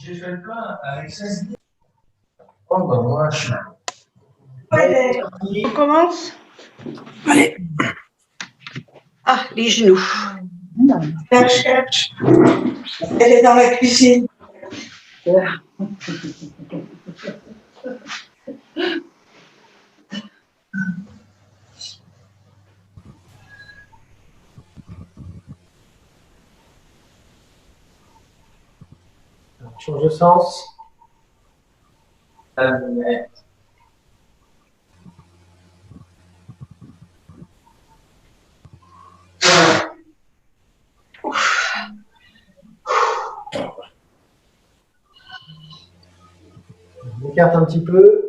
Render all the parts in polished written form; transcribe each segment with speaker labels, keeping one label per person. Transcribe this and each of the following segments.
Speaker 1: J'ai fait le plein avec 16 litres. Oh, bah, moi, je suis.
Speaker 2: Allez, on commence.
Speaker 3: Allez.
Speaker 2: Ah, les genoux.
Speaker 4: La cherche. Elle est dans la cuisine.
Speaker 1: Change de sens. On écarte un petit peu.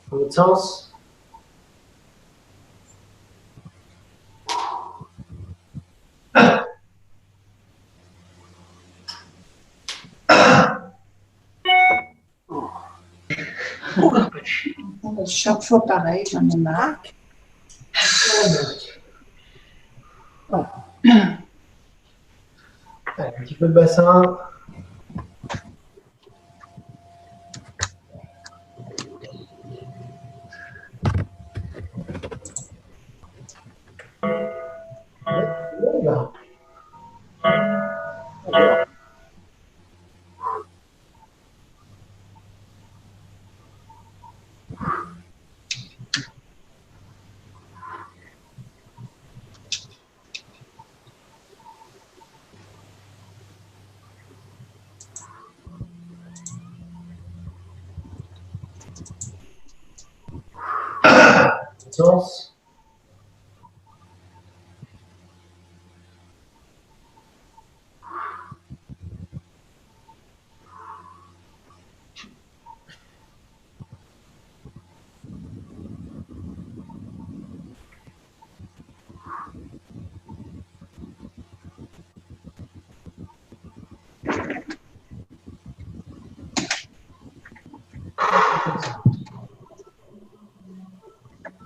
Speaker 1: Dans l'autre sens.
Speaker 4: Chaque fois pareil, j'en ai marre.
Speaker 1: Allez, un petit peu de bassin. Là. Sens.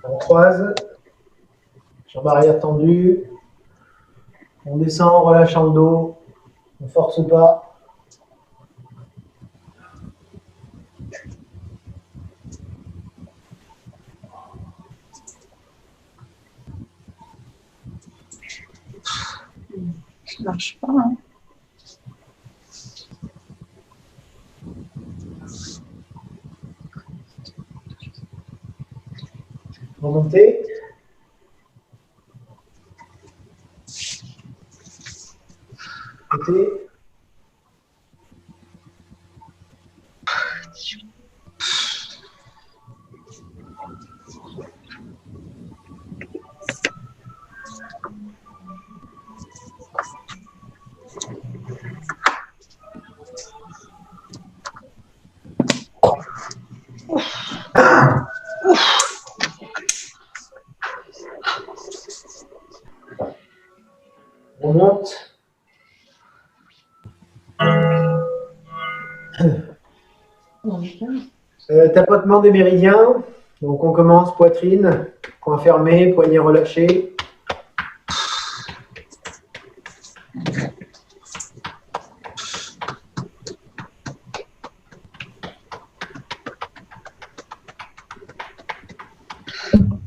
Speaker 1: On croise. Jambe arrière tendue. On descend en relâchant le dos. On ne force pas.
Speaker 4: Ça marche pas. Hein.
Speaker 1: Remonter. Côté. On monte. Tapotement des méridiens. Donc on commence poitrine, point fermé, poignet relâché.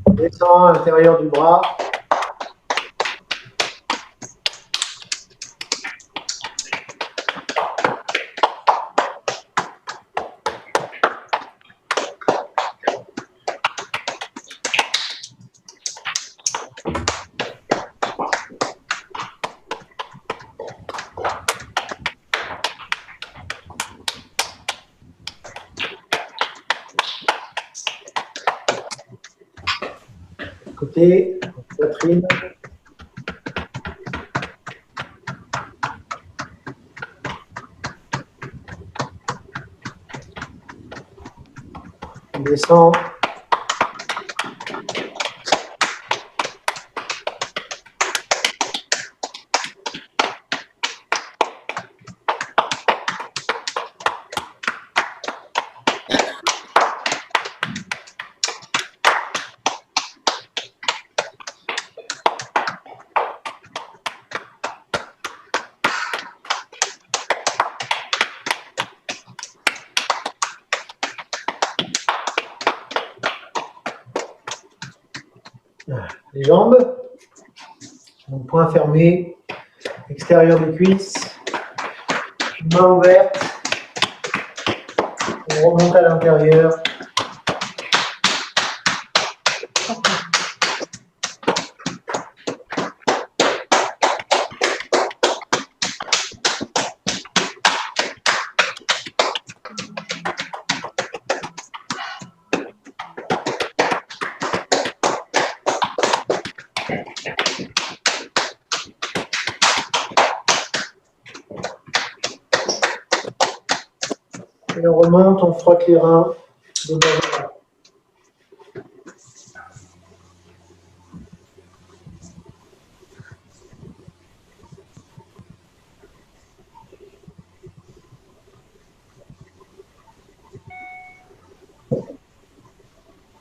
Speaker 1: On descend à l'intérieur du bras. Côté, poitrine. On descend. Les jambes. Donc, poing fermé, extérieur des cuisses, main ouverte. On remonte à l'intérieur. Et on remonte, on frotte les reins de bas en bas.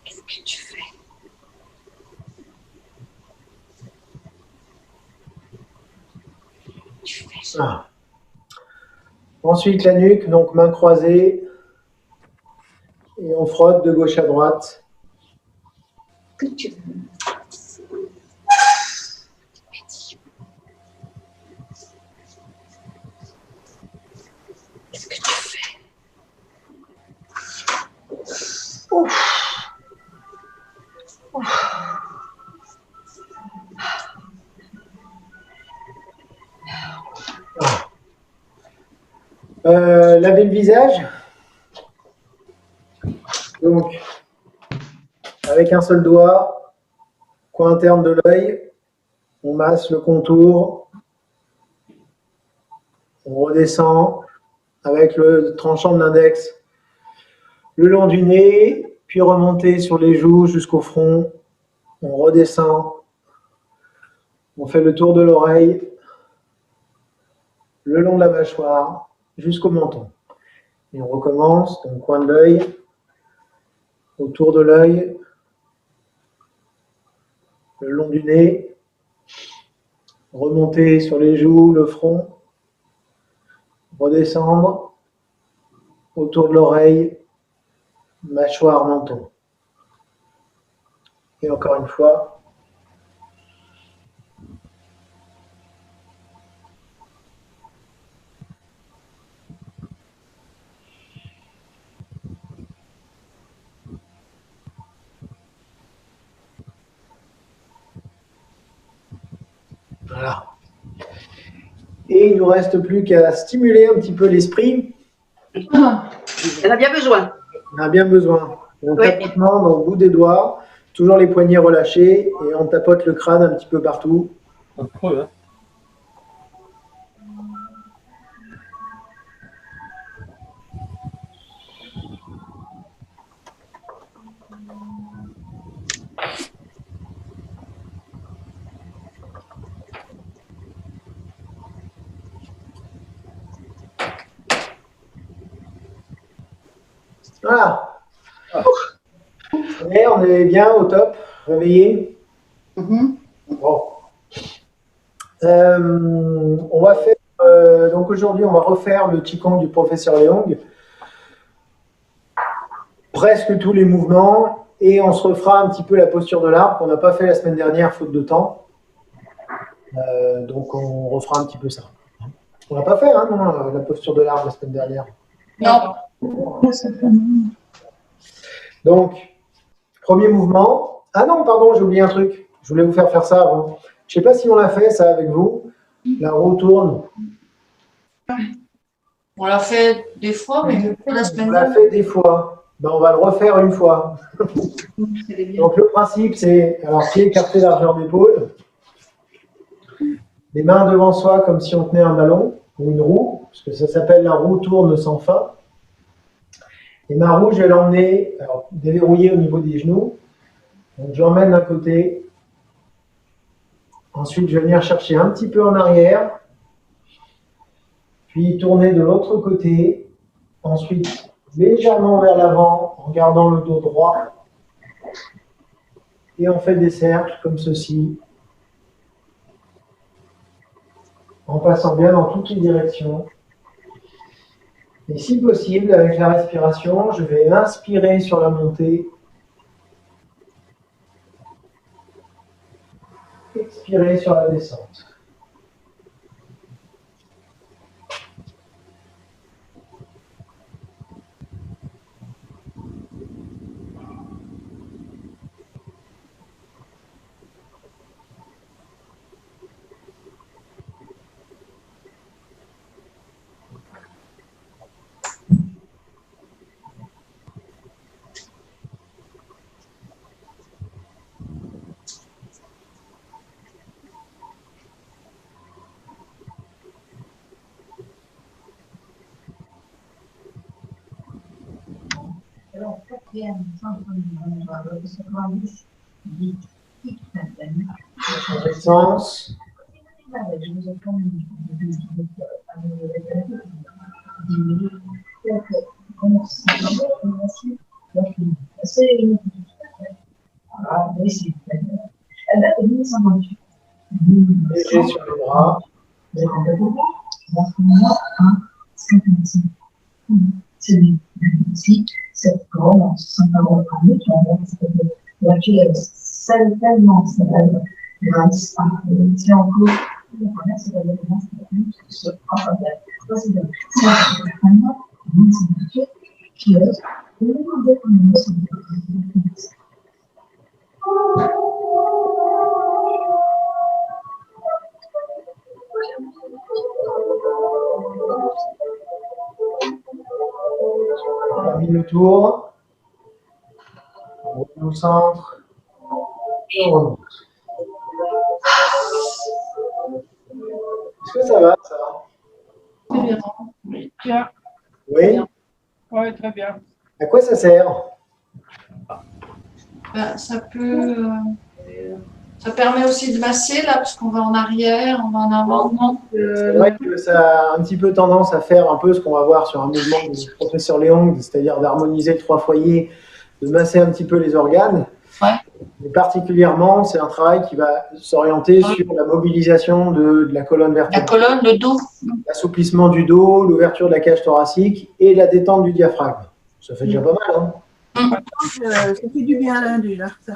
Speaker 2: Qu'est-ce que tu fais?
Speaker 1: Ah. Ensuite, la nuque, donc main croisée. Et on frotte de gauche à droite.
Speaker 2: Que tu veux? Qu'est-ce que tu fais? Ouf. Ouf.
Speaker 1: Laver le visage. Donc, avec un seul doigt, coin interne de l'œil, on masse le contour. On redescend avec le tranchant de l'index le long du nez, puis remonter sur les joues jusqu'au front. On redescend. On fait le tour de l'oreille, le long de la mâchoire, jusqu'au menton. Et on recommence, donc coin de l'œil, autour de l'œil, le long du nez, remonter sur les joues, le front, redescendre, autour de l'oreille, mâchoire, menton. Et encore une fois. Voilà. Et il ne nous reste plus qu'à stimuler un petit peu l'esprit.
Speaker 2: Il en a bien besoin.
Speaker 1: On a bien besoin. On
Speaker 2: Oui.
Speaker 1: tapotement dans le bout des doigts, toujours les poignets relâchés, et on tapote le crâne un petit peu partout.
Speaker 3: Hein.
Speaker 1: Voilà. Et on est bien au top, réveillé. Bon. On va faire, donc aujourd'hui, on va refaire le Qigong du professeur Leong. Presque tous les mouvements, et on se refera un petit peu la posture de l'arbre qu'on n'a pas fait la semaine dernière, faute de temps. Donc on refera un petit peu ça. On n'a pas fait, hein, non, la posture de l'arbre la semaine dernière.
Speaker 2: Non.
Speaker 1: Donc, premier mouvement. Ah non, pardon, j'ai oublié un truc. Je voulais vous faire ça avant. Je ne sais pas si on l'a fait, ça, avec vous. La roue tourne.
Speaker 5: On l'a fait des fois, mais pas la
Speaker 1: On
Speaker 5: semaine
Speaker 1: l'a
Speaker 5: dernière.
Speaker 1: fait des fois. Ben, on va le refaire une fois. Donc, le principe, c'est, alors, pied écarté largeur d'épaule. Les mains devant soi comme si on tenait un ballon ou une roue, parce que ça s'appelle la roue tourne sans fin. Et ma roue, je vais l'emmener, alors déverrouiller au niveau des genoux. Donc je l'emmène d'un côté. Ensuite, je vais venir chercher un petit peu en arrière. Puis tourner de l'autre côté. Ensuite, légèrement vers l'avant en gardant le dos droit. Et on fait des cercles comme ceci. En passant bien dans toutes les directions. Et si possible, avec la respiration, je vais inspirer sur la montée. Expirez sur la descente. Reconnaissance. Léger sur les bras.
Speaker 3: Cette grande, simplement parmi, qui la fille, elle scelle tellement sa belle grâce à tient en cours, la première, c'est la vraiment, c'est la première, c'est la première, c'est la qui est,
Speaker 1: On termine le tour. On revient au centre. Et on remonte. Est-ce que ça va, ça?
Speaker 5: C'est bien. Oui, bien.
Speaker 1: Oui?
Speaker 5: Oui, très bien.
Speaker 1: À quoi ça sert?
Speaker 5: Ben, ça permet aussi de masser, là, parce qu'on va en arrière, on va en avant. Non,
Speaker 1: C'est vrai que ça a un petit peu tendance à faire un peu ce qu'on va voir sur un mouvement du professeur Léong, c'est-à-dire d'harmoniser le trois foyers, de masser un petit peu les organes.
Speaker 5: Ouais.
Speaker 1: Mais particulièrement, c'est un travail qui va s'orienter sur la mobilisation de la colonne
Speaker 5: La
Speaker 1: vertébrale,
Speaker 5: colonne, le dos.
Speaker 1: l'assouplissement du dos, l'ouverture de la cage thoracique et la détente du diaphragme. Ça fait déjà pas mal, hein?
Speaker 4: Ça fait du bien lundi, là. Ça.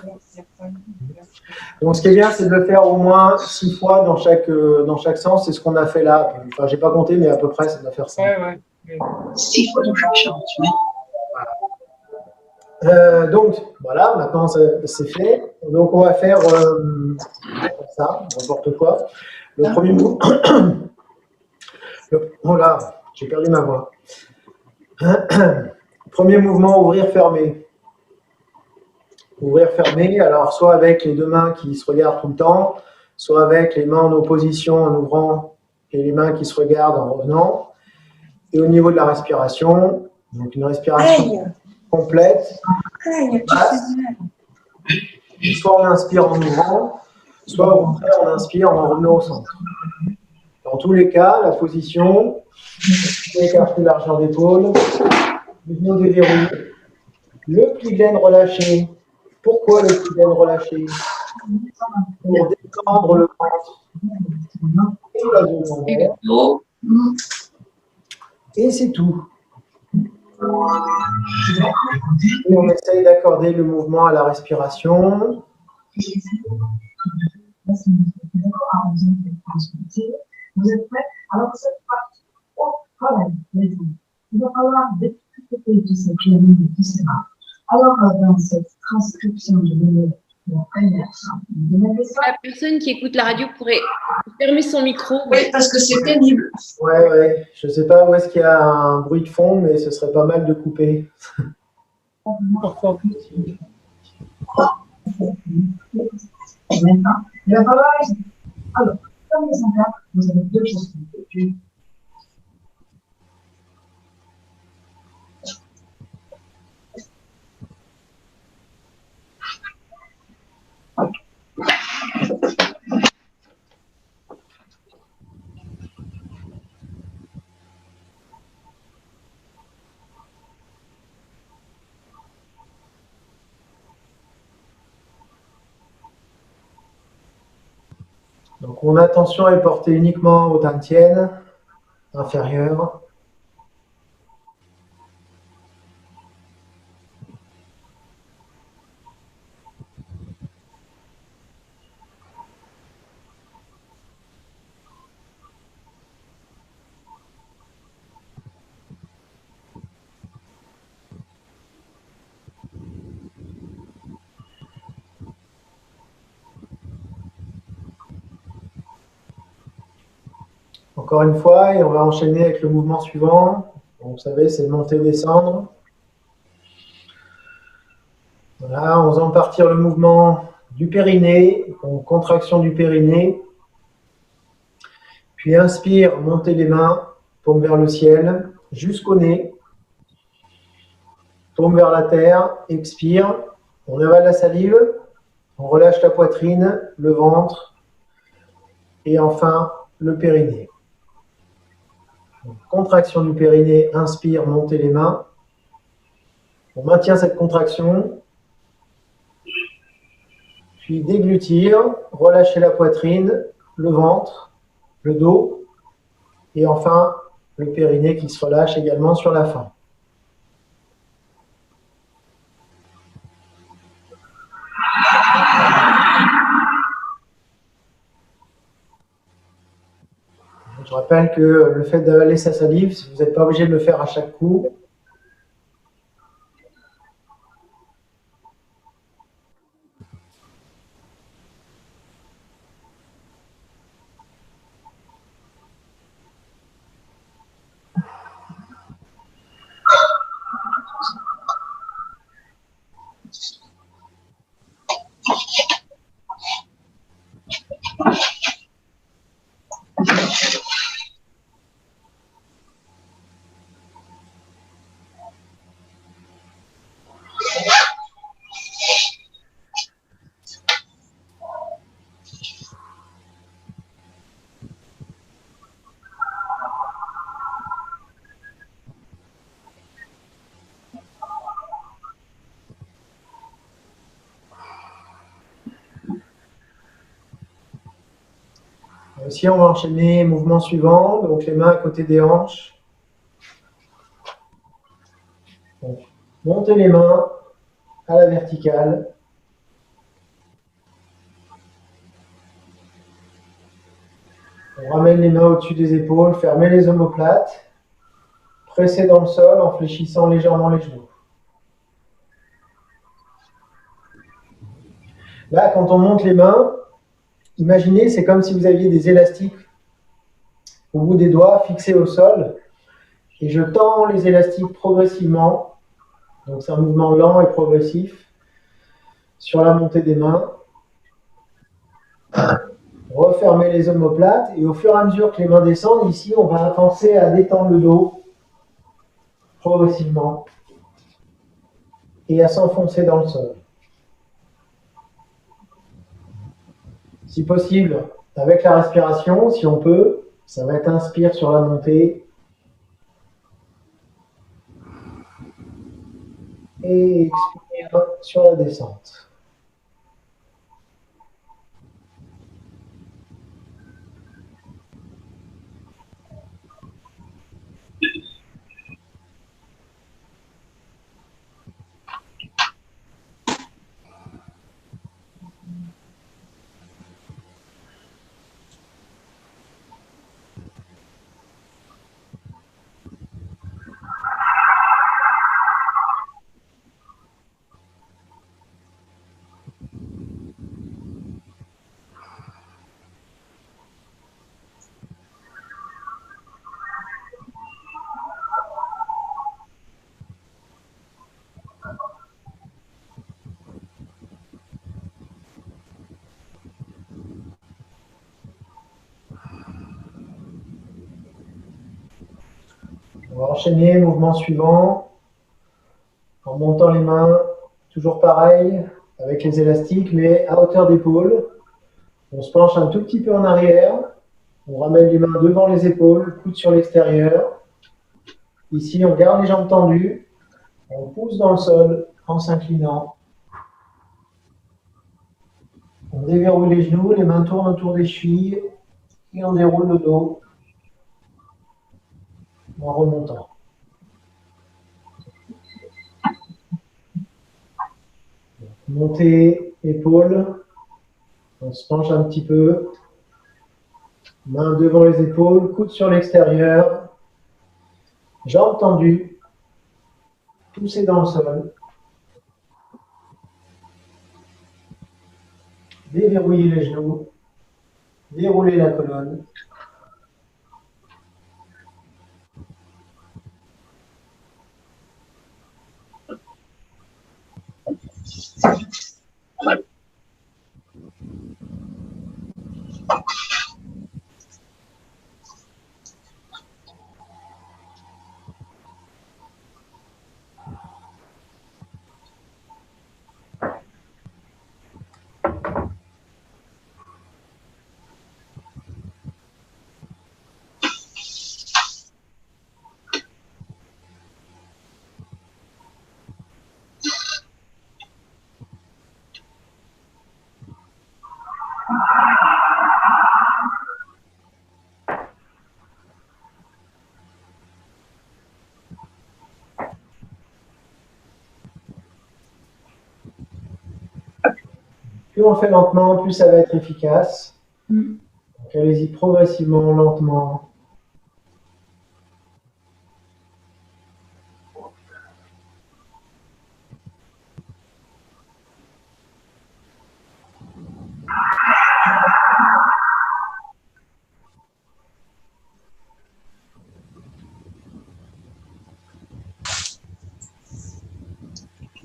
Speaker 1: Donc, ce qui est bien, c'est de le faire au moins 6 fois dans chaque sens. C'est ce qu'on a fait là. Enfin, j'ai pas compté, mais à peu près, ça doit faire ça.
Speaker 5: Ouais.
Speaker 2: 6 fois dans chaque chambre.
Speaker 1: Donc, voilà, maintenant c'est fait. Donc, on va faire ça, n'importe quoi. Le premier mouvement. Oh là, j'ai perdu ma voix. Premier mouvement, ouvrir, fermer. Ouvrir, fermer, alors soit avec les deux mains qui se regardent tout le temps, soit avec les mains en opposition en ouvrant et les mains qui se regardent en revenant. Et au niveau de la respiration, donc une respiration complète, basse. Soit on inspire en ouvrant, soit au contraire on inspire en revenant au centre. Dans tous les cas, la position, écarter la largeur d'épaule, le genou déverrouillé, le pli de laine relâché. Pourquoi le pli de laine relâché? Pour détendre le ventre et la zone
Speaker 5: Et
Speaker 1: lombaire.
Speaker 5: le dos.
Speaker 1: Et c'est tout. Et on essaye d'accorder le mouvement à la respiration.
Speaker 3: Vous êtes prêts? Alors, cette partie, au travail, il va falloir décrypter tout ce qui est mis, tout cela. Alors, dans cette transcription de la première chambre,
Speaker 6: La personne qui écoute la radio pourrait fermer son micro.
Speaker 5: Oui, parce que c'est pénible.
Speaker 1: Ouais. Je ne sais pas où est-ce qu'il y a un bruit de fond, mais ce serait pas mal de couper.
Speaker 3: Maintenant, il va falloir. Alors, comme les encadres, vous avez deux choses.
Speaker 1: Donc, mon attention est portée uniquement au dantian inférieur. Encore une fois, et on va enchaîner avec le mouvement suivant. Donc, vous savez, c'est monter-descendre. Voilà, en faisant partir le mouvement du périnée, donc contraction du périnée. Puis inspire, montez les mains, paume vers le ciel, jusqu'au nez. Paume vers la terre, expire. On avale la salive, on relâche la poitrine, le ventre. Et enfin, le périnée. Donc, contraction du périnée, inspire, montez les mains. On maintient cette contraction. Puis déglutir, relâcher la poitrine, le ventre, le dos. Et enfin, le périnée qui se relâche également sur la fin. Je rappelle que le fait d'avaler sa salive, vous n'êtes pas obligé de le faire à chaque coup. Aussi, on va enchaîner mouvement suivant, donc les mains à côté des hanches. Donc, montez les mains à la verticale. On ramène les mains au-dessus des épaules, fermez les omoplates, pressez dans le sol en fléchissant légèrement les genoux. Là, quand on monte les mains, imaginez, c'est comme si vous aviez des élastiques au bout des doigts fixés au sol. Et je tends les élastiques progressivement. Donc c'est un mouvement lent et progressif sur la montée des mains. Refermez les omoplates et au fur et à mesure que les mains descendent, ici, on va penser à détendre le dos progressivement et à s'enfoncer dans le sol. Si possible, avec la respiration, si on peut, ça va être inspire sur la montée et expire sur la descente. On va enchaîner, mouvement suivant, en montant les mains, toujours pareil, avec les élastiques, mais à hauteur d'épaule. On se penche un tout petit peu en arrière, on ramène les mains devant les épaules, coude sur l'extérieur. Ici, on garde les jambes tendues, on pousse dans le sol en s'inclinant. On déverrouille les genoux, les mains tournent autour des chevilles et on déroule le dos en remontant. Montée, épaules, on se penche un petit peu, mains devant les épaules, coude sur l'extérieur, jambes tendues, poussez dans le sol, déverrouillez les genoux, déroulez la colonne, Plus on fait lentement, plus ça va être efficace. Donc allez-y progressivement, lentement.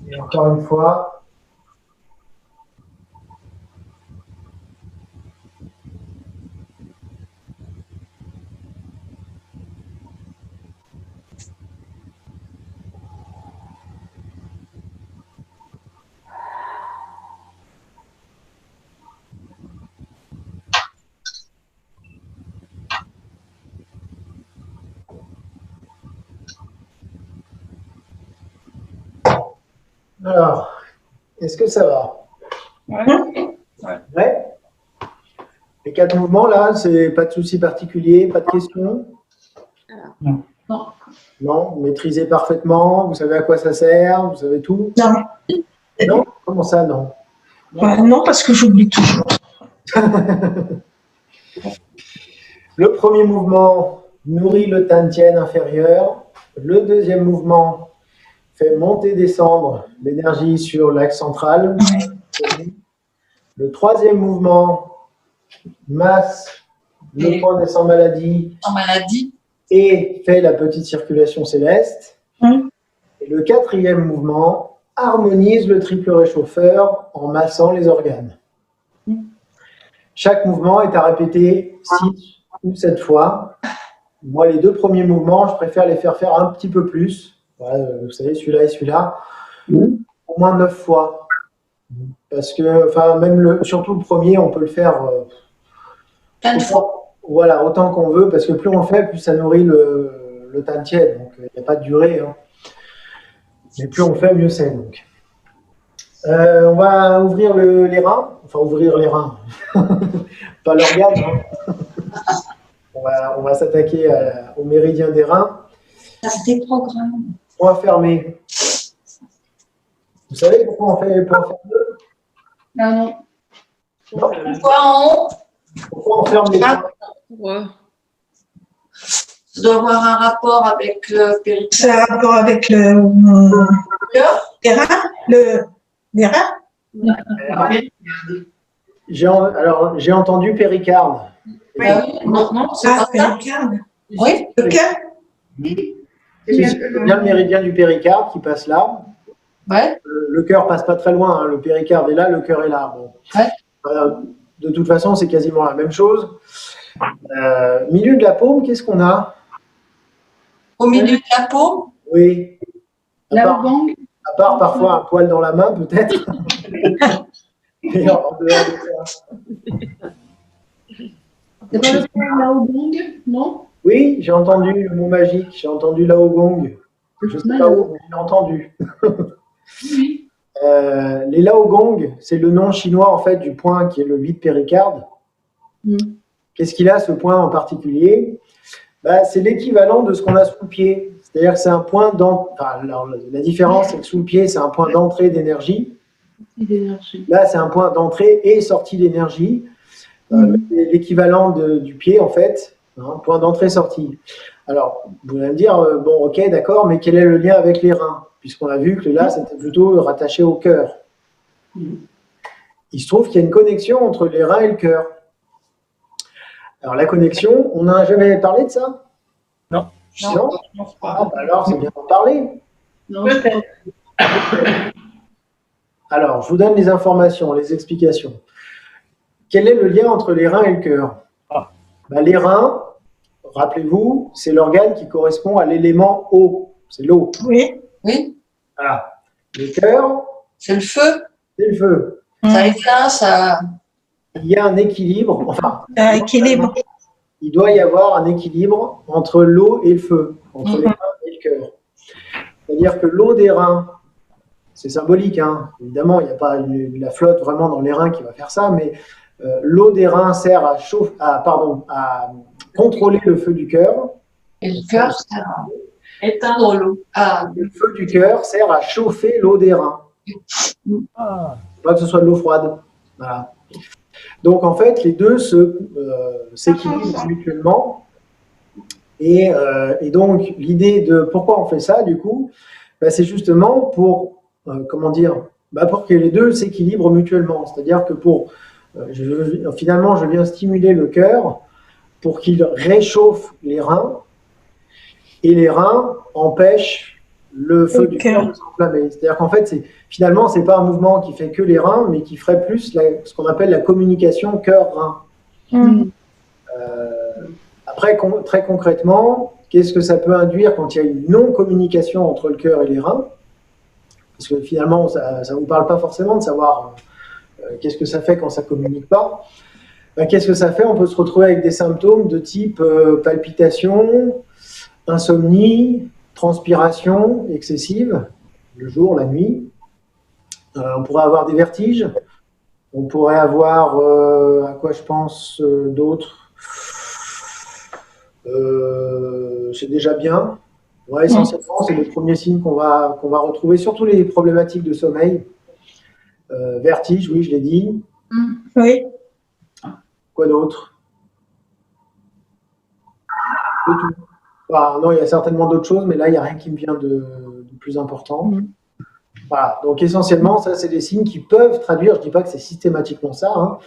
Speaker 1: Et encore une fois. Alors, est-ce que ça va? Ouais. Les 4 mouvements, là, c'est pas de souci particulier, pas de questions?
Speaker 5: Non.
Speaker 1: Non, vous maîtrisez parfaitement, vous savez à quoi ça sert, vous savez tout?
Speaker 4: Non.
Speaker 1: Non? Comment ça, non?
Speaker 4: Non, parce que j'oublie toujours.
Speaker 1: Le premier mouvement nourrit le tantien inférieur. Le deuxième mouvement fait monter, descendre l'énergie sur l'axe central. Le troisième mouvement masse le point des 100 maladies
Speaker 5: En maladie.
Speaker 1: et fait la petite circulation céleste. Et le quatrième mouvement harmonise le triple réchauffeur en massant les organes. Chaque mouvement est à répéter 6 ou 7 fois. Moi, les 2 premiers mouvements, je préfère les faire un petit peu plus. Voilà, vous savez, celui-là et celui-là, au moins 9 fois. Parce que, enfin, même surtout le premier, on peut le faire
Speaker 5: Plein de fois.
Speaker 1: Voilà, autant qu'on veut, parce que plus on le fait, plus ça nourrit le tantien. Donc, il n'y a pas de durée. Hein. Mais plus on le fait, mieux c'est. Donc. On va ouvrir les reins. Enfin, ouvrir les reins. Pas l'organe. Hein. On va s'attaquer au méridien des reins.
Speaker 5: Ça se déprogramme.
Speaker 1: Point fermé. Vous savez pourquoi on fait les points fermés?
Speaker 5: Non.
Speaker 1: Non.
Speaker 5: Pourquoi en haut?
Speaker 1: Pourquoi on ferme les points?
Speaker 5: Ça doit avoir un rapport avec le péricarde.
Speaker 4: C'est un rapport avec les reins? Les reins?
Speaker 1: J'ai entendu péricarde.
Speaker 4: Oui.
Speaker 5: Non, c'est pas ça.
Speaker 4: Péricarde.
Speaker 5: Oui.
Speaker 4: Le cœur?
Speaker 1: C'est bien le méridien du péricarde qui passe là.
Speaker 5: Ouais.
Speaker 1: Le cœur passe pas très loin. Hein. Le péricarde est là, le cœur est là. Bon.
Speaker 5: Ouais.
Speaker 1: De toute façon, c'est quasiment la même chose. Milieu de la paume, qu'est-ce qu'on a?
Speaker 5: Au milieu de la paume?
Speaker 1: Oui.
Speaker 5: La bang.
Speaker 1: À part parfois un poil dans la main, peut-être. Et en dehors de ça.
Speaker 5: C'est pas le Lao Gong, non?
Speaker 1: Oui, j'ai entendu le mot magique, j'ai entendu Lao Gong. Je ne sais pas où, mais j'ai entendu.
Speaker 5: Oui.
Speaker 1: Les Lao Gong, c'est le nom chinois en fait du point qui est le 8 péricarde. Qu'est-ce qu'il a ce point en particulier? C'est l'équivalent de ce qu'on a sous le pied. C'est-à-dire que c'est un point la différence, c'est que sous le pied, c'est un point d'entrée d'énergie. Là, c'est un point d'entrée et sortie d'énergie. L'équivalent du pied, en fait, hein, point d'entrée-sortie. Alors, vous allez me dire, bon, ok, d'accord, mais quel est le lien avec les reins? Puisqu'on a vu que là, c'était plutôt rattaché au cœur. Il se trouve qu'il y a une connexion entre les reins et le cœur. Alors, la connexion, on n'a jamais parlé de ça?
Speaker 7: Non.
Speaker 1: Non. Alors, c'est bien d'en parler.
Speaker 5: Non.
Speaker 1: Alors, je vous donne les informations, les explications. Quel est le lien entre les reins et le cœur? Les reins, rappelez-vous, c'est l'organe qui correspond à l'élément eau. C'est l'eau.
Speaker 4: Oui.
Speaker 5: Oui,
Speaker 1: Voilà. Le cœur,
Speaker 5: c'est le feu.
Speaker 1: c'est le feu.
Speaker 5: Ça éteint, ça.
Speaker 1: Il y a un équilibre. Enfin,
Speaker 4: Équilibre.
Speaker 1: il doit y avoir un équilibre entre l'eau et le feu, entre les reins et le cœur. C'est-à-dire que l'eau des reins, c'est symbolique, hein. Évidemment, il n'y a pas la flotte vraiment dans les reins qui va faire ça, mais l'eau des reins sert à contrôler le feu du cœur.
Speaker 5: Et le cœur sert à éteindre l'eau. Ah,
Speaker 1: Le feu du cœur sert à chauffer l'eau des reins. Pas que ce soit de l'eau froide. Voilà. Donc en fait, les deux s'équilibrent mutuellement. Et donc l'idée de pourquoi on fait ça, du coup, c'est justement pour, pour que les deux s'équilibrent mutuellement. C'est-à-dire que finalement, je viens stimuler le cœur pour qu'il réchauffe les reins, et les reins empêchent le feu du cœur de s'enflammer. C'est-à-dire qu'en fait, finalement, ce n'est pas un mouvement qui fait que les reins, mais qui ferait plus ce qu'on appelle la communication cœur-rein. Après, très concrètement, qu'est-ce que ça peut induire quand il y a une non-communication entre le cœur et les reins? Parce que finalement, ça ne vous parle pas forcément de savoir qu'est-ce que ça fait quand ça ne communique pas. Qu'est-ce que ça fait? On peut se retrouver avec des symptômes de type palpitation, insomnie, transpiration excessive, le jour, la nuit. On pourrait avoir des vertiges. On pourrait avoir, à quoi je pense, d'autres. C'est déjà bien. Ouais, essentiellement, c'est les premiers signes qu'on va retrouver, surtout les problématiques de sommeil. Vertige, oui, je l'ai dit.
Speaker 4: Oui.
Speaker 1: Quoi d'autre? De tout. Non, il y a certainement d'autres choses, mais là, il n'y a rien qui me vient de plus important. Voilà. Donc, essentiellement, ça, c'est des signes qui peuvent traduire, je ne dis pas que c'est systématiquement ça, hein,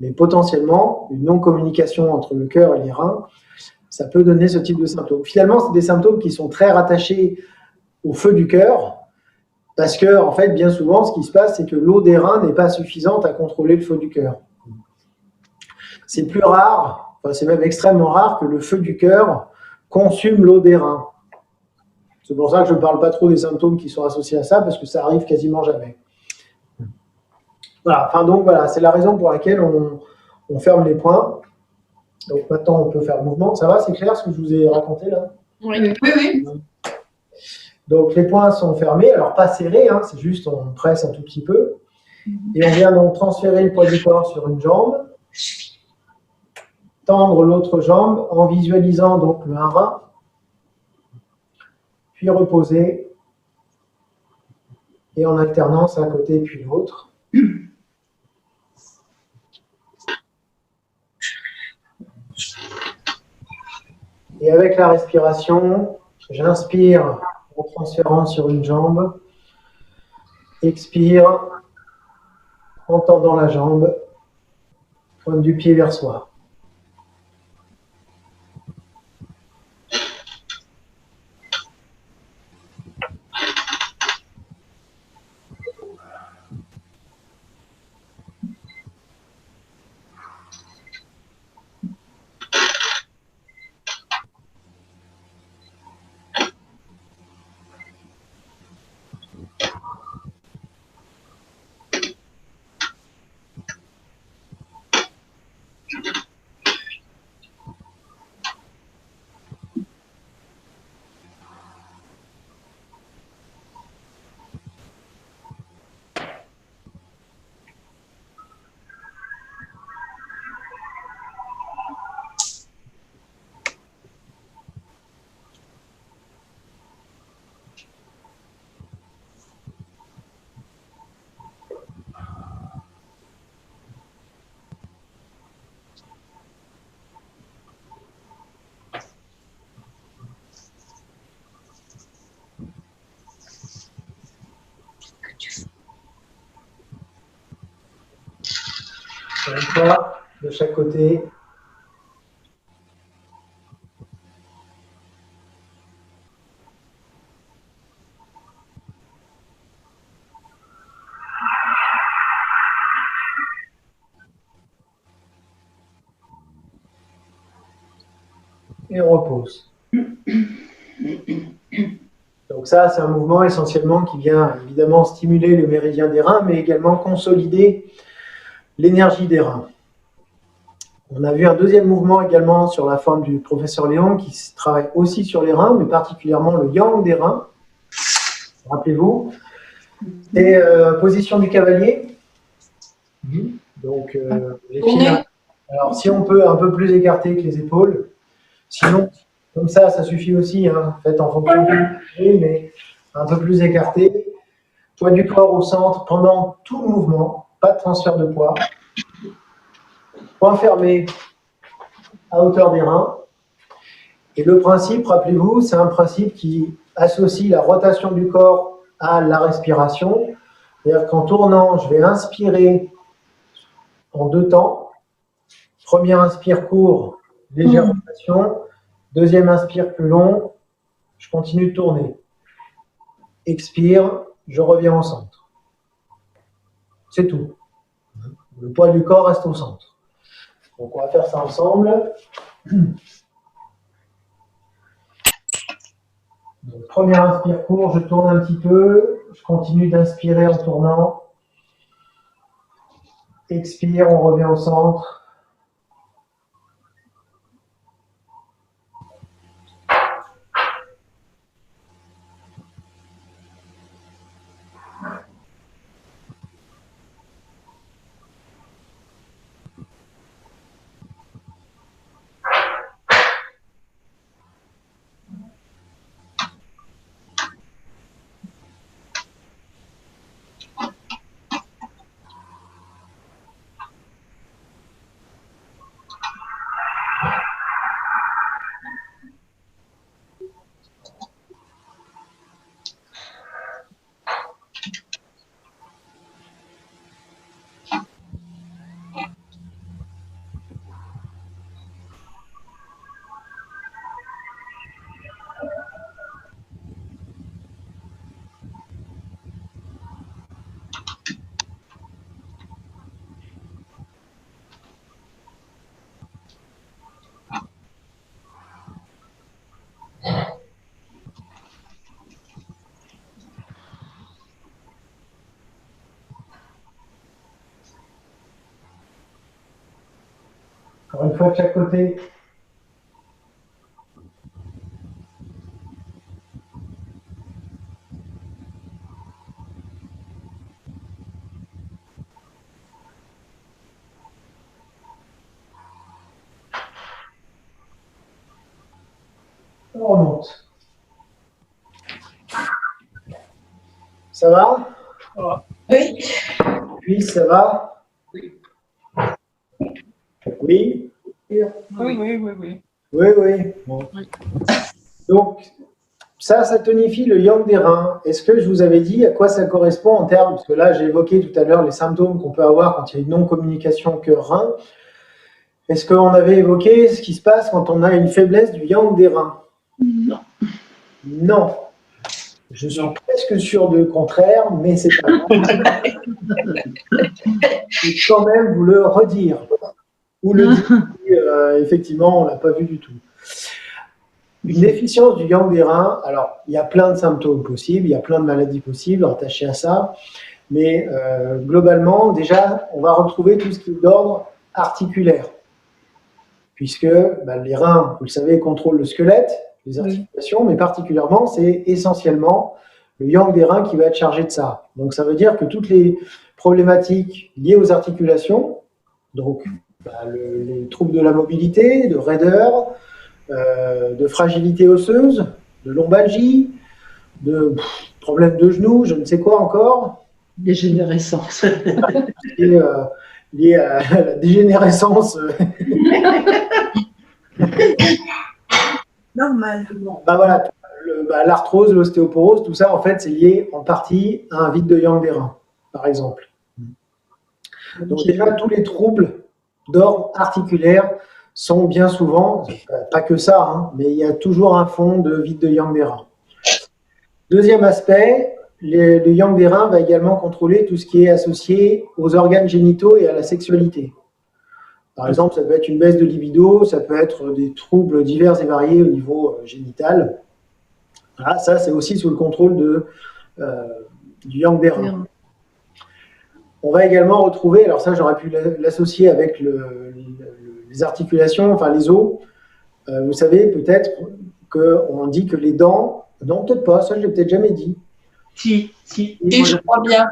Speaker 1: mais potentiellement, une non-communication entre le cœur et les reins, ça peut donner ce type de symptômes. Finalement, c'est des symptômes qui sont très rattachés au feu du cœur, parce que, en fait, bien souvent, ce qui se passe, c'est que l'eau des reins n'est pas suffisante à contrôler le feu du cœur. C'est plus rare, c'est même extrêmement rare que le feu du cœur consume l'eau des reins. C'est pour ça que je ne parle pas trop des symptômes qui sont associés à ça, parce que ça arrive quasiment jamais. Voilà, voilà, c'est la raison pour laquelle on ferme les points. Donc maintenant, on peut faire le mouvement. Ça va, c'est clair ce que je vous ai raconté là?
Speaker 5: oui.
Speaker 1: Donc les poings sont fermés, alors pas serrés, hein, c'est juste on presse un tout petit peu. Et on vient donc transférer le poids du corps sur une jambe, tendre l'autre jambe en visualisant donc un rein, puis reposer, et en alternance un côté puis l'autre. Et avec la respiration, j'inspire en transférant sur une jambe, expire en tendant la jambe, pointe du pied vers soi. Une fois de chaque côté. et on repose. Donc ça, c'est un mouvement essentiellement qui vient évidemment stimuler le méridien des reins, mais également consolider l'énergie des reins. On a vu un deuxième mouvement également sur la forme du professeur Léon qui travaille aussi sur les reins, mais particulièrement le yang des reins. Rappelez-vous. Et position du cavalier. Donc, les filles, alors si on peut un peu plus écarter que les épaules, sinon, comme ça suffit aussi, hein, faites en fonction du mais un peu plus écarté. Poids du corps au centre pendant tout le mouvement, pas de transfert de poids. Point fermé à hauteur des reins. Et le principe, rappelez-vous, c'est un principe qui associe la rotation du corps à la respiration. C'est-à-dire qu'en tournant, je vais inspirer en 2 temps. Premier inspire court, légère rotation. Deuxième inspire plus long, je continue de tourner. Expire, je reviens au centre. C'est tout. Le poids du corps reste au centre. Donc on va faire ça ensemble. Donc, premier inspire court, je tourne un petit peu, je continue d'inspirer en tournant. Expire, on revient au centre. Encore une fois de chaque côté. On remonte. Ça va?
Speaker 4: Oui.
Speaker 1: Puis ça va?
Speaker 4: Oui.
Speaker 1: Oui?
Speaker 4: Oui.
Speaker 1: Oui. Bon. Donc, ça tonifie le yang des reins. Est-ce que je vous avais dit à quoi ça correspond en termes, parce que là j'ai évoqué tout à l'heure les symptômes qu'on peut avoir quand il y a une non-communication cœur-rein. Est-ce qu'on avait évoqué ce qui se passe quand on a une faiblesse du yang des reins?
Speaker 2: Non.
Speaker 1: Non. Je suis presque sûr du contraire, mais c'est pas grave. Je vais quand même vous le redire. Ou le dire, effectivement, on ne l'a pas vu du tout. Une déficience du yang des reins, alors il y a plein de symptômes possibles, il y a plein de maladies possibles rattachées à ça, mais globalement, déjà, on va retrouver tout ce qui est d'ordre articulaire, puisque les reins, vous le savez, contrôlent le squelette, les articulations, mais particulièrement, c'est essentiellement le yang des reins qui va être chargé de ça. Donc ça veut dire que toutes les problématiques liées aux articulations, donc les troubles de la mobilité, de raideur, de fragilité osseuse, de lombalgie, de problèmes de genoux, je ne sais quoi encore.
Speaker 2: Dégénérescence.
Speaker 1: Et, lié à la dégénérescence.
Speaker 4: Normal.
Speaker 1: Voilà, l'arthrose, l'ostéoporose, tout ça, en fait, c'est lié en partie à un vide de yang des reins, par exemple. Donc déjà, tous les troubles d'ordre articulaire sont bien souvent, pas que ça, hein, mais il y a toujours un fond de vide de yang des reins. Deuxième aspect, le yang des reins va également contrôler tout ce qui est associé aux organes génitaux et à la sexualité. Par exemple, ça peut être une baisse de libido, ça peut être des troubles divers et variés au niveau génital. Voilà, ça, c'est aussi sous le contrôle du yang des reins. On va également retrouver, alors ça, j'aurais pu l'associer avec les articulations, enfin les os. Vous savez peut-être qu'on dit que les dents, non, peut-être pas, ça, je l'ai peut-être jamais dit.
Speaker 2: Si.
Speaker 5: Et je crois bien.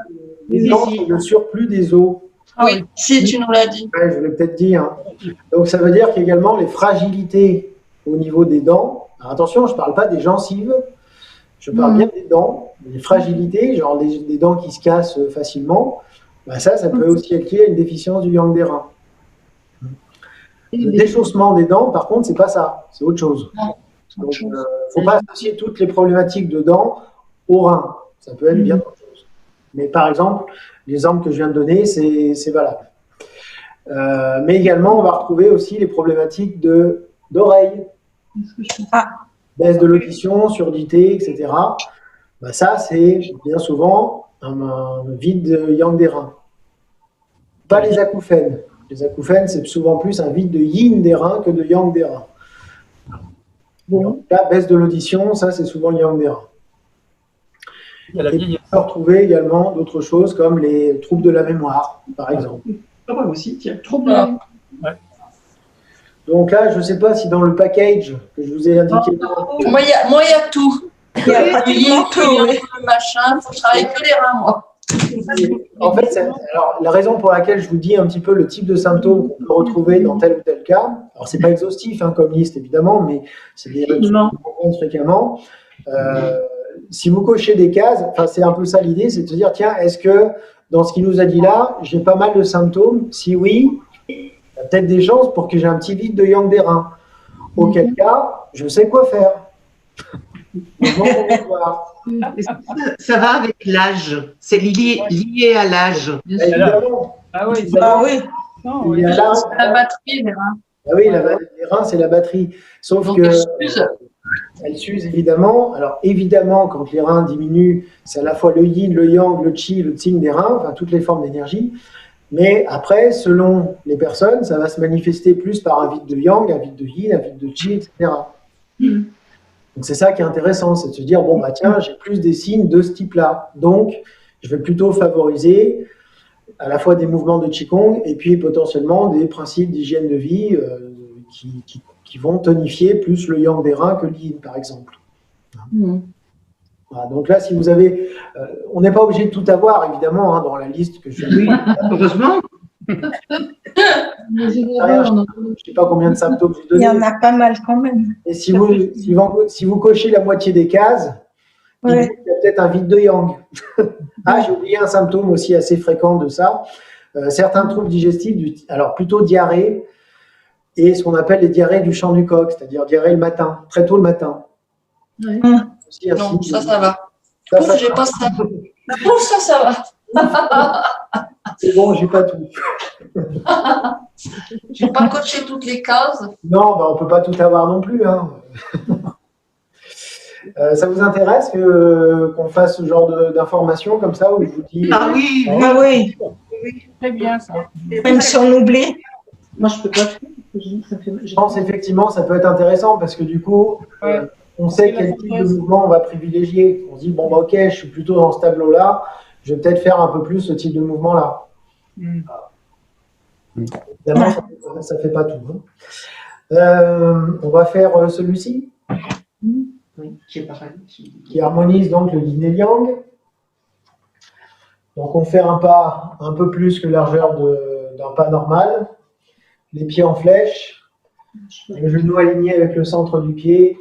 Speaker 1: Les dents, c'est le surplus des os.
Speaker 5: Oui, si tu nous l'as dit.
Speaker 1: Ouais, je l'ai peut-être dit. Hein. Donc, ça veut dire qu'également, les fragilités au niveau des dents, alors attention, je ne parle pas des gencives, je parle bien des dents, les fragilités, genre des dents qui se cassent facilement, bah ça peut aussi être lié à une déficience du yang des reins. Le déchaussement des dents, par contre, c'est pas ça, c'est autre chose. Donc, il ne faut pas associer toutes les problématiques de dents au rein. Ça peut être bien autre chose. Mais par exemple, l'exemple que je viens de donner, c'est valable. Mais également, on va retrouver aussi les problématiques d'oreille. Baisse de l'audition, surdité, etc. Bah ça, c'est bien souvent un vide yang des reins. Pas les acouphènes. Les acouphènes, c'est souvent plus un vide de yin des reins que de yang des reins. Donc, la baisse de l'audition, ça, c'est souvent le yang des reins. Et on peut retrouver également d'autres choses comme les troubles de la mémoire, par exemple.
Speaker 2: Ah ouais, aussi, tiens.
Speaker 5: Ouais.
Speaker 1: Donc là, je ne sais pas si dans le package que je vous ai indiqué.
Speaker 5: Moi, il y a tout.
Speaker 4: Il y a pratiquement tout, oui.
Speaker 5: Le machin, il faut travailler que les reins, moi.
Speaker 1: En fait, alors, la raison pour laquelle je vous dis un petit peu le type de symptômes qu'on peut retrouver dans tel ou tel cas, alors c'est pas exhaustif comme liste évidemment, mais c'est des trucs qu'on rencontre fréquemment. Si vous cochez des cases, c'est un peu ça l'idée, c'est de se dire tiens, est-ce que dans ce qu'il nous a dit là, j'ai pas mal de symptômes? Si oui, il y a peut-être des chances pour que j'ai un petit vide de yang des reins. Auquel cas, je sais quoi faire.
Speaker 7: Ça va avec l'âge. C'est lié à l'âge.
Speaker 1: Évidemment.
Speaker 8: Ah oui,
Speaker 1: C'est
Speaker 5: la batterie, les reins.
Speaker 1: Ah oui, les reins, c'est la batterie. Sauf
Speaker 5: Donc,
Speaker 1: que
Speaker 5: elles s'usent.
Speaker 1: elle s'use évidemment. Alors évidemment, quand les reins diminuent, c'est à la fois le yin, le yang, le qi, le tsing des reins, enfin toutes les formes d'énergie. Mais après, selon les personnes, ça va se manifester plus par un vide de yang, un vide de yin, un vide de qi, etc. Donc c'est ça qui est intéressant, c'est de se dire, bon, bah tiens, j'ai plus des signes de ce type-là. Donc, je vais plutôt favoriser à la fois des mouvements de Qigong et puis potentiellement des principes d'hygiène de vie qui vont tonifier plus le yang des reins que le yin, par exemple. Voilà, donc là, si vous avez... on n'est pas obligé de tout avoir, évidemment, dans la liste que je fais.
Speaker 7: Heureusement.
Speaker 1: Je ne sais pas combien de symptômes j'ai donné.
Speaker 4: Il y en a pas mal quand même.
Speaker 1: Et si vous cochez la moitié des cases, il y a peut-être un vide de yang. J'ai oublié un symptôme aussi assez fréquent de ça. Certains troubles digestifs, alors plutôt diarrhée, et ce qu'on appelle les diarrhées du champ du coq, c'est-à-dire diarrhée le matin, très tôt le matin.
Speaker 5: Ouais. Non, ça va. Pouf, j'ai pas ça. Pouf, ça va.
Speaker 1: C'est bon, j'ai pas tout.
Speaker 5: Je n'ai pas coché toutes les cases.
Speaker 1: Non, on ne peut pas tout avoir non plus. Ça vous intéresse qu'on fasse ce genre d'informations comme ça où je vous dis...
Speaker 7: Ah oui,
Speaker 4: oui.
Speaker 8: Très bien ça.
Speaker 4: Même si on oublie.
Speaker 2: Moi, je peux pas.
Speaker 1: Je pense effectivement ça peut être intéressant parce que du coup, on sait quel type de mouvement on va privilégier. On se dit, bon, bah, ok, je suis plutôt dans ce tableau-là, je vais peut-être faire un peu plus ce type de mouvement-là. Évidemment, ça ne fait pas tout. On va faire celui-ci.
Speaker 7: Oui, j'ai pareil.
Speaker 1: Qui harmonise donc le yin et le yang. Donc on fait un pas un peu plus que largeur d'un pas normal. Les pieds en flèche, le genou aligné avec le centre du pied,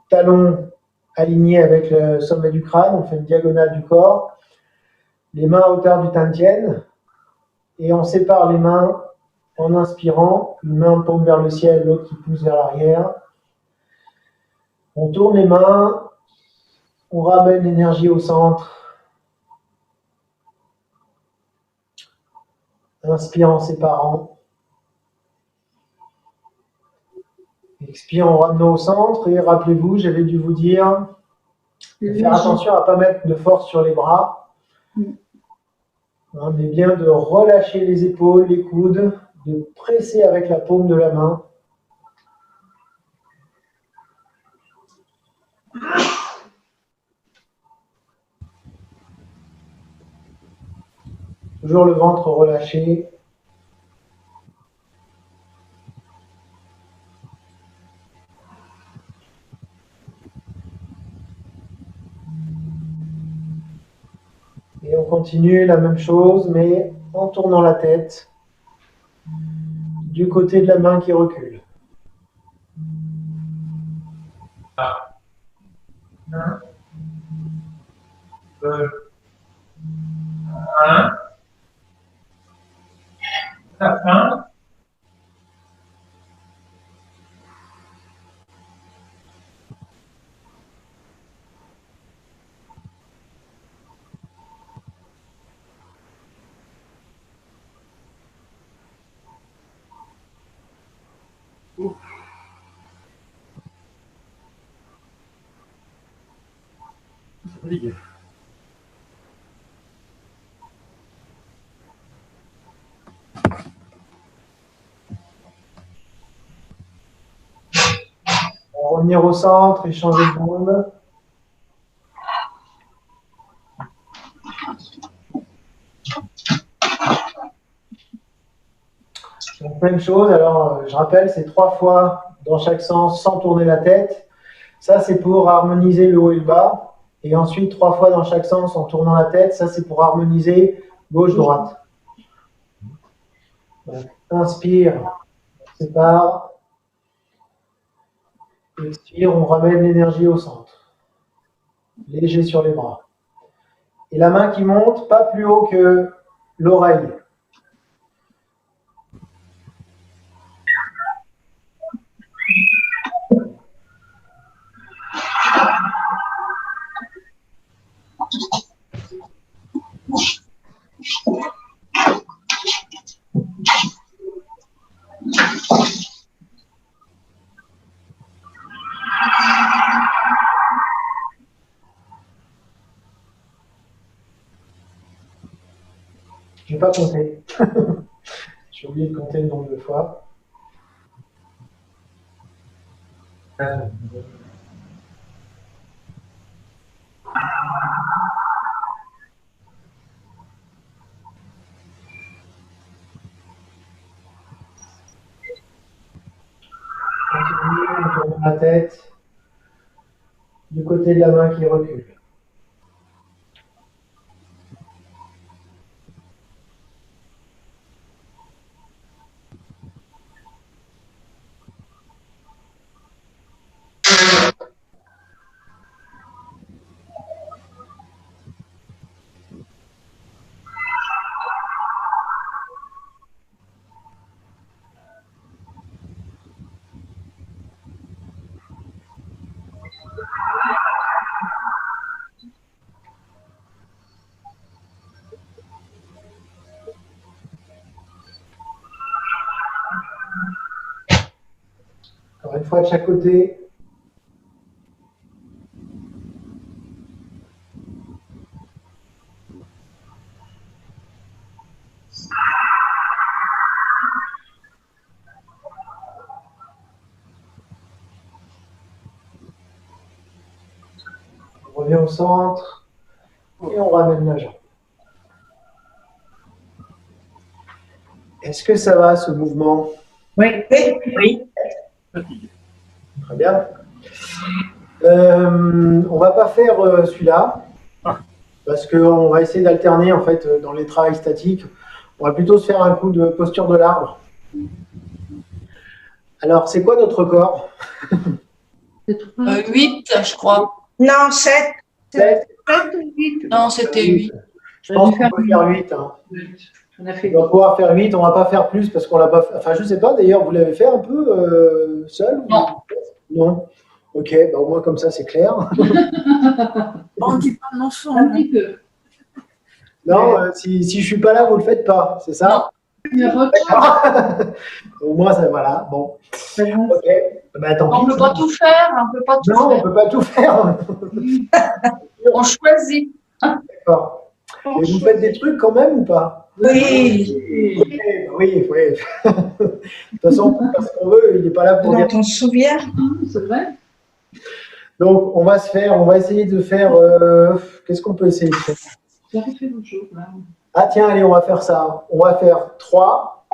Speaker 1: talons alignés avec le sommet du crâne, on fait une diagonale du corps, les mains à hauteur du tantien, et on sépare les mains en inspirant, une main tombe vers le ciel, l'autre qui pousse vers l'arrière. On tourne les mains, on ramène l'énergie au centre. Inspire en séparant. Expire en ramenant au centre. Et rappelez-vous, j'avais dû vous dire de faire attention à ne pas mettre de force sur les bras. Mais bien de relâcher les épaules, les coudes, de presser avec la paume de la main. Toujours le ventre relâché. Et on continue la même chose, mais en tournant la tête du côté de la main qui recule. 1, 2, 1. La fin. On va revenir au centre et changer de bande. Donc, même chose, alors je rappelle, c'est 3 fois dans chaque sens sans tourner la tête. Ça, c'est pour harmoniser le haut et le bas. Et ensuite, 3 fois dans chaque sens en tournant la tête. Ça, c'est pour harmoniser gauche-droite. Inspire, on sépare. Expire, on ramène l'énergie au centre. Léger sur les bras. Et la main qui monte, pas plus haut que l'oreille. Je ne vais pas compter. J'ai oublié de compter le nombre de fois. Continue, on tourne la tête du côté de la main qui recule. Encore une fois de chaque côté. On revient au centre et on ramène la jambe. Est-ce que ça va ce mouvement?
Speaker 2: Oui. Oui.
Speaker 1: Très bien. On va pas faire celui-là parce qu'on va essayer d'alterner en fait dans les travails statiques. On va plutôt se faire un coup de posture de l'arbre. Alors, c'est quoi notre corps?
Speaker 5: 8, je crois.
Speaker 4: Non, 7.
Speaker 1: 7.
Speaker 5: Non, c'était 8.
Speaker 1: Je pense qu'on peut faire 8. Hein.
Speaker 2: On a fait.
Speaker 1: On va pouvoir faire 8, on va pas faire plus parce qu'on l'a pas fait. Enfin, je sais pas d'ailleurs, vous l'avez fait un peu seul?
Speaker 5: Non.
Speaker 1: Non. Ok, bah, au moins comme ça c'est clair.
Speaker 4: On dit pas non son.
Speaker 2: Un petit peu.
Speaker 1: Non, si je suis pas là, vous le faites pas, c'est ça? D'accord. Au moins, ça, voilà, bon. Ok, bah, tant
Speaker 5: On
Speaker 1: pis.
Speaker 5: ne peut pas tout faire, on peut pas tout
Speaker 1: Non, on
Speaker 5: faire.
Speaker 1: peut pas tout faire.
Speaker 5: On choisit.
Speaker 1: D'accord. Et vous faites des trucs quand même ou pas?
Speaker 4: Oui.
Speaker 1: Oui. De toute façon, parce qu'on veut, il n'est pas là pour dire.
Speaker 4: Non, t'en souviens?
Speaker 2: C'est vrai.
Speaker 1: Donc, on va essayer de faire. Qu'est-ce qu'on peut essayer de faire?
Speaker 2: J'avais fait l'autre jour, là.
Speaker 1: Ah tiens, allez, on va faire ça. On va faire 3.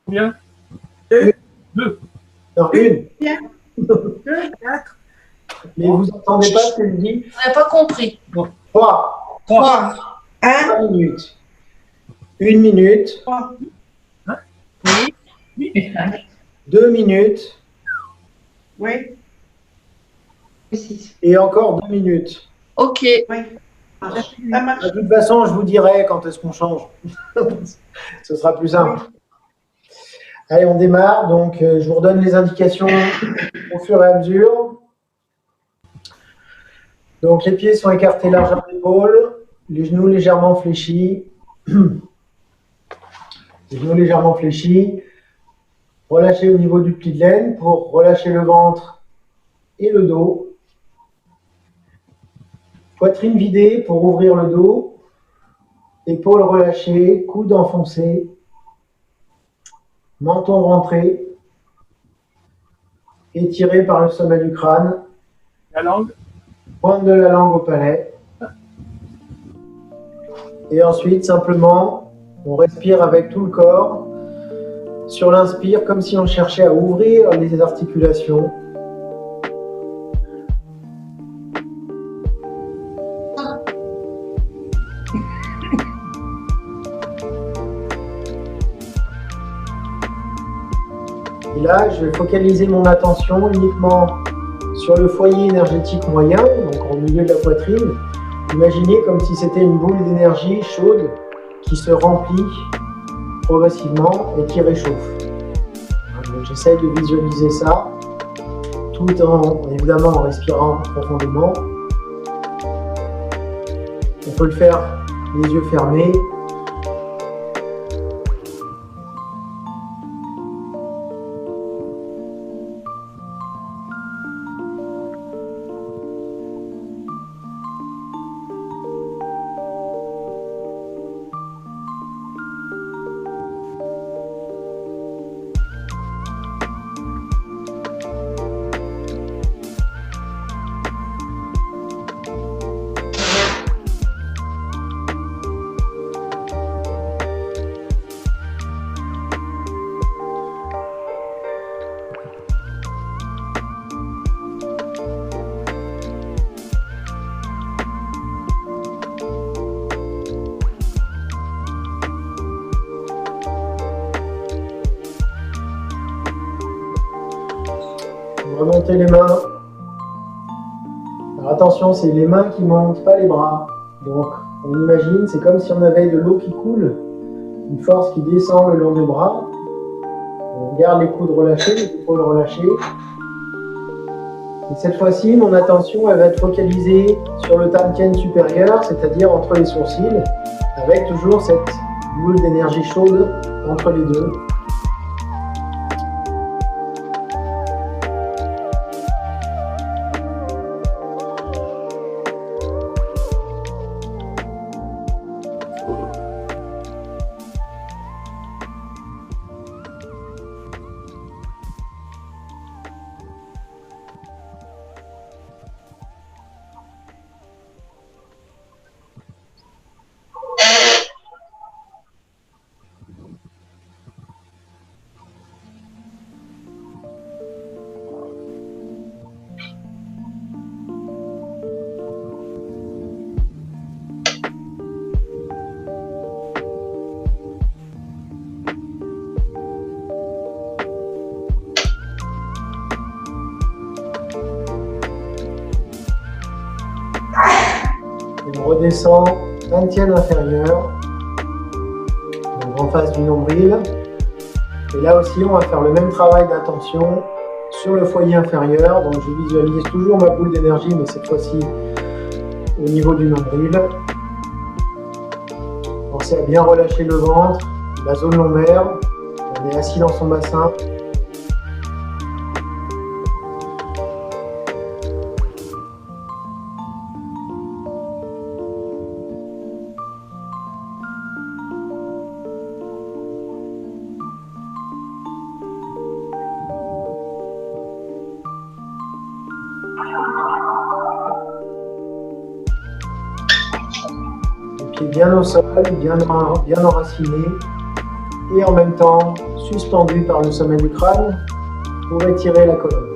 Speaker 2: Bien.
Speaker 1: Non, une.
Speaker 4: Bien. 2, 4.
Speaker 1: Mais vous n'entendez pas ce que je dis?
Speaker 5: On n'a pas compris.
Speaker 1: 3.
Speaker 4: 3. 1.
Speaker 1: 3 minutes. 1 minute.
Speaker 4: 3.
Speaker 2: Oui.
Speaker 1: 2 minutes.
Speaker 4: Oui.
Speaker 1: Et encore 2 minutes.
Speaker 5: Ok.
Speaker 4: Oui. Ça marche.
Speaker 1: De toute façon, je vous dirai quand est-ce qu'on change. Ce sera plus simple. Allez, on démarre. Donc, je vous redonne les indications au fur et à mesure. Donc, les pieds sont écartés largement d'épaule, les genoux légèrement fléchis. Les genoux légèrement fléchis. Relâchez au niveau du pli de laine pour relâcher le ventre et le dos. Poitrine vidée pour ouvrir le dos. Épaules relâchées, coudes enfoncés. Menton rentré. Étiré par le sommet du crâne.
Speaker 2: La langue.
Speaker 1: Pointe de la langue au palais. Et ensuite, simplement, on respire avec tout le corps. Sur l'inspire, comme si on cherchait à ouvrir les articulations. Et là, je vais focaliser mon attention uniquement sur le foyer énergétique moyen, donc au milieu de la poitrine. Imaginez comme si c'était une boule d'énergie chaude qui se remplit progressivement et qui réchauffe. Donc j'essaye de visualiser ça, tout en, évidemment, en respirant profondément. On peut le faire les yeux fermés. On va monter les mains. Alors attention, c'est les mains qui montent, pas les bras. Donc on imagine, c'est comme si on avait de l'eau qui coule, une force qui descend le long des bras. On garde les coudes relâchés, les épaules relâchées. Et cette fois-ci, mon attention, elle va être focalisée sur le Tantien supérieur, c'est-à-dire entre les sourcils, avec toujours cette boule d'énergie chaude entre les deux. On redescend un tiers inférieur, donc en face du nombril. Et là aussi, on va faire le même travail d'attention sur le foyer inférieur. Donc je visualise toujours ma boule d'énergie, mais cette fois-ci au niveau du nombril. Pensez à bien relâcher le ventre, la zone lombaire. On est assis dans son bassin. pieds bien au sol, bien enracinés, et en même temps suspendus par le sommet du crâne pour étirer la colonne.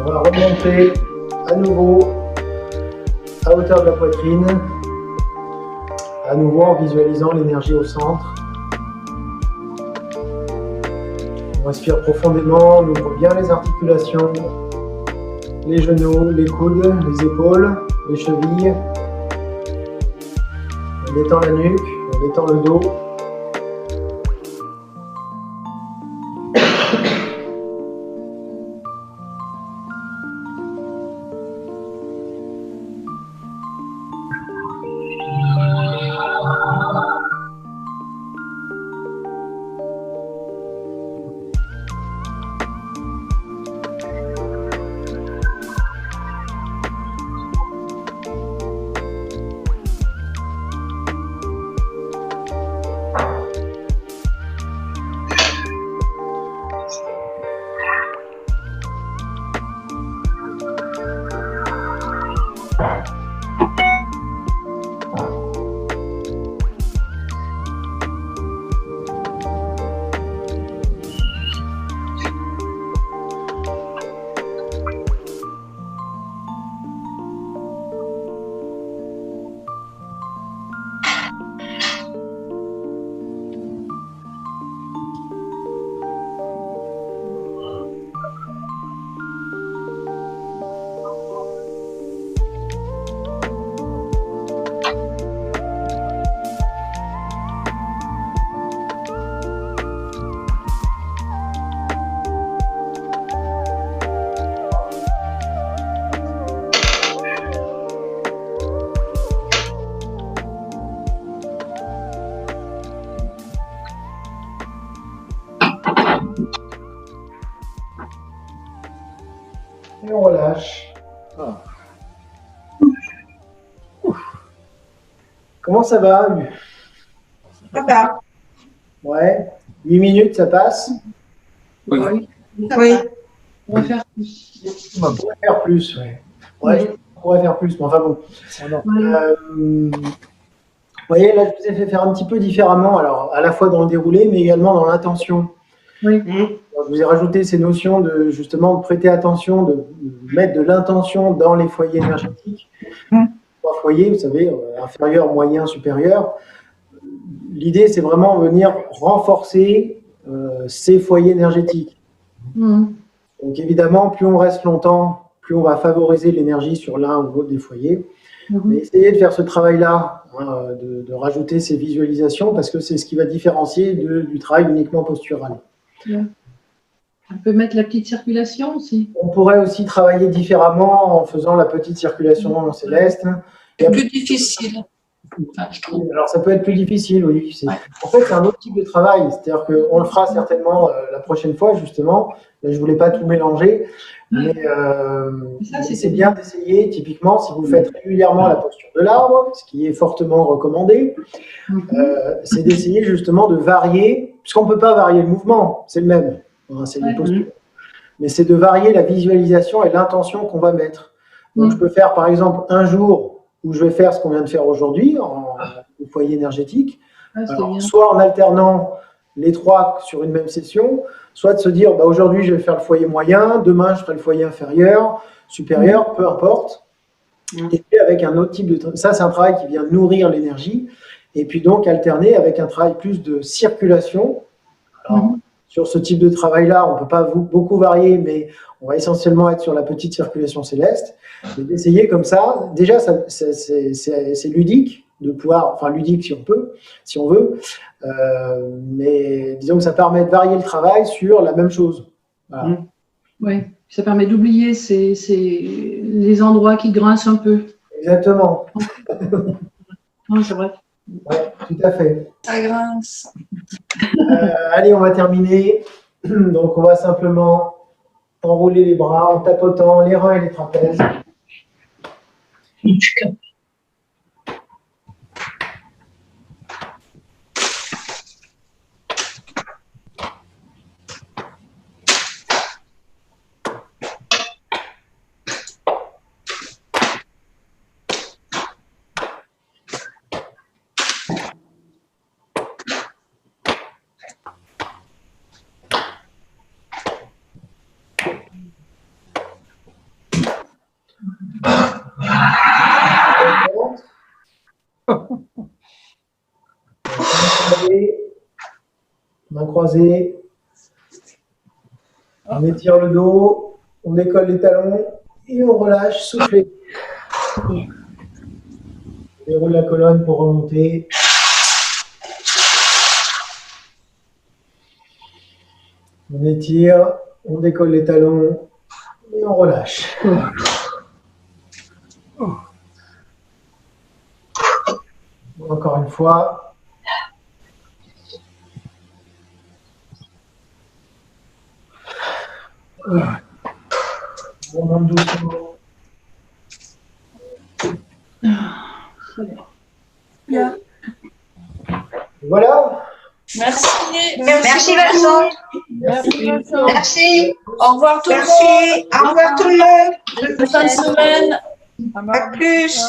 Speaker 1: On va remonter à nouveau à hauteur de la poitrine, à nouveau en visualisant l'énergie au centre. On respire profondément, on ouvre bien les articulations, les genoux, les coudes, les épaules, les chevilles. On détend la nuque, on détend le dos. Et on relâche. Ah. Comment ça va, Hu?
Speaker 4: Ça va.
Speaker 1: Ouais. 8 minutes, ça passe?
Speaker 2: Oui.
Speaker 4: Oui.
Speaker 2: On va faire plus.
Speaker 1: On pourrait faire plus, ouais. Ouais, on pourrait faire plus, mais enfin bon. Vous voyez, là, je vous ai fait faire un petit peu différemment, alors à la fois dans le déroulé, mais également dans l'intention.
Speaker 2: Oui.
Speaker 1: Alors, je vous ai rajouté ces notions de justement de prêter attention, de mettre de l'intention dans les foyers énergétiques. 3 foyers, vous savez, inférieur, moyen, supérieur. L'idée, c'est vraiment venir renforcer ces foyers énergétiques. Donc évidemment, plus on reste longtemps, plus on va favoriser l'énergie sur l'un ou l'autre des foyers. Mais essayez de faire ce travail-là, hein, de rajouter ces visualisations, parce que c'est ce qui va différencier du travail uniquement postural.
Speaker 2: On peut mettre la petite circulation aussi.
Speaker 1: On pourrait aussi travailler différemment en faisant la petite circulation céleste.
Speaker 5: C'est plus difficile.
Speaker 1: Alors, ça peut être plus difficile, oui.
Speaker 5: Ouais.
Speaker 1: En fait, c'est un autre type de travail. C'est-à-dire qu'on le fera certainement la prochaine fois, justement. Là, je ne voulais pas tout mélanger. Mais c'est bien d'essayer, typiquement, si vous faites régulièrement la posture de l'arbre, ce qui est fortement recommandé, c'est d'essayer justement de varier, puisqu'on ne peut pas varier le mouvement, c'est le même, hein, c'est les postures. Mais c'est de varier la visualisation et l'intention qu'on va mettre. Donc, je peux faire, par exemple, un jour où je vais faire ce qu'on vient de faire aujourd'hui, en foyer énergétique, alors, soit en alternant les 3 sur une même session, soit de se dire, bah, aujourd'hui, je vais faire le foyer moyen, demain, je ferai le foyer inférieur, supérieur, peu importe. Et puis, avec un autre type de... Ça, c'est un travail qui vient nourrir l'énergie. Et puis, donc, alterner avec un travail plus de circulation. Alors, sur ce type de travail-là, on ne peut pas beaucoup varier, mais on va essentiellement être sur la petite circulation céleste. Et d'essayer comme ça, déjà, c'est ludique de pouvoir, enfin ludique si on peut, si on veut, mais disons que ça permet de varier le travail sur la même chose. Voilà.
Speaker 2: Oui, ça permet d'oublier les endroits qui grincent un peu.
Speaker 1: Exactement.
Speaker 2: Non, c'est vrai.
Speaker 1: Oui, tout à fait.
Speaker 5: Ça grince.
Speaker 1: Allez, on va terminer. Donc, on va simplement enrouler les bras en tapotant les reins et les trapèzes. Main croisée. On étire le dos, on décolle les talons et on relâche, soufflez. On déroule la colonne pour remonter. On étire, on décolle les talons et on relâche. Encore une fois. On remonte doucement.
Speaker 5: Bien.
Speaker 1: Voilà.
Speaker 5: Merci.
Speaker 4: Merci Vincent. Merci.
Speaker 5: Au revoir tout le monde.
Speaker 4: Merci. Au revoir tout le monde.
Speaker 5: Bonne fin de semaine.
Speaker 4: À plus.